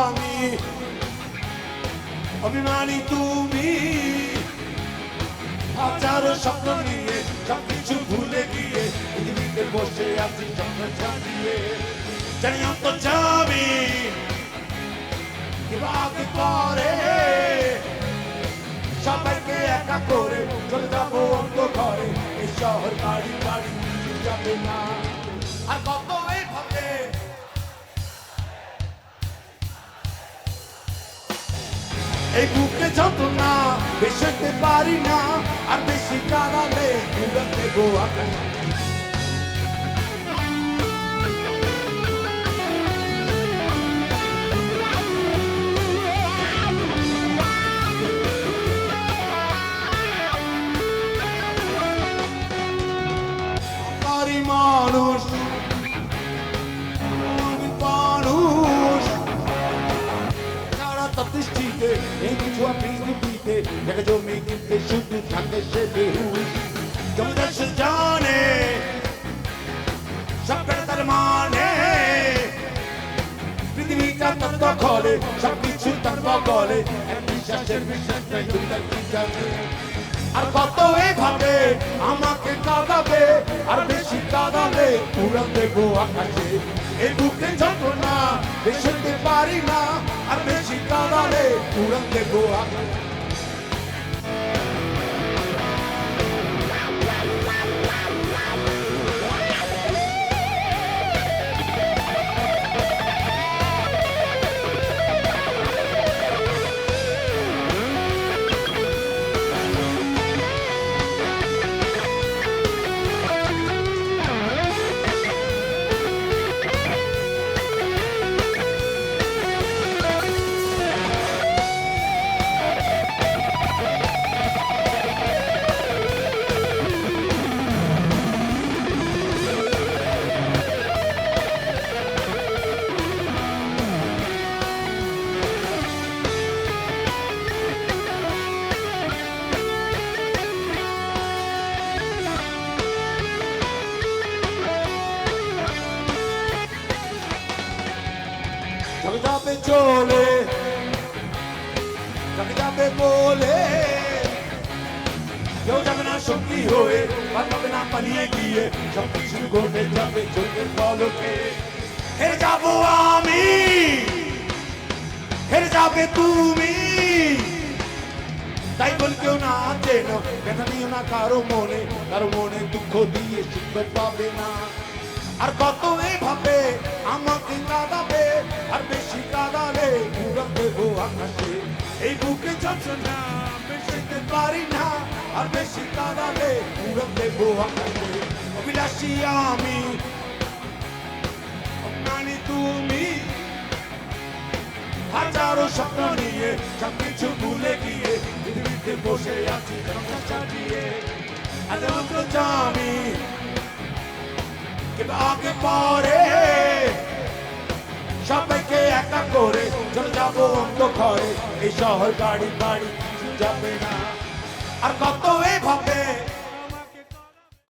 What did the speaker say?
আমি অভিমানী তুমি হাজারো স্বপ্ন নিয়ে সবকিছু ভুলে গিয়ে পৃথিবীতে বসে আছি স্বপ্ন চালিয়ে জানি অন্তর যাবি কিভাবে করে সবাইকে একা করে চলে যাবো অন্য ঘরে এই শহর বাড়ি বাড়ি যাবে না আর কত এইভাবে এই বুকে যন্ত্রণা বেশি হতে পারি না আর বেশি কারালে উড়ে দেবো আকাশ মানুষ মানুষ সারা দৃষ্টিতে এই কিছু পৃথিবীতে দেখা জমি কিনতে শুধু থাকে সে বেহুশ জমিদার সে জানে সবটা তার মানে পৃথিবীটা তার দখলে সবকিছু তার বগলে এক বিশ্বাসের বিশ্বাস নাই জমিদার কি জানে আর কত এইভাবে আমাকে কাঁদাবে আর বেশি কাঁদালে উড়ান দেবো আকাশে এই বুকে যন্ত্রণা বেশি হতে পারি না আর বেশি কাঁদালে উড়ান দেবো আকাশে যাবে চলে যাবে বলে কেউ যাবে না সঙ্গী হয়ে পাঠাবে না পালিয়ে গিয়ে সবকিছু ঘটে যাবে চোখের পলকে হেরে যাবো আমি হেরে যাবে তুমি তাই বল কেউ না চেনো ব্যথা দিও না কারো মনে দুঃখ দিয়ে সুখ পাবে না আর কত এইভাবে আমাকে কাঁদাবে আর বেশি কাঁদালে উড়ান দেবো আকাশে এই বুকে যন্ত্রণা বেশিতে পারি না আর বেশি কাঁদালে উড়ান দেবো আকাশে অভিলাষী আমি অভিমানী তুমি হাজারো স্বপ্ন নিয়ে সবকিছু ভুলে গিয়ে পৃথিবীতে বসে আছি চালিয়ে আজ অন্তর আমি আগে পরে সবাইকে একা করে চলে যাবো অন্য ঘরে এই শহর বাড়ি বাড়ি যাবে না আর কত এইভাবে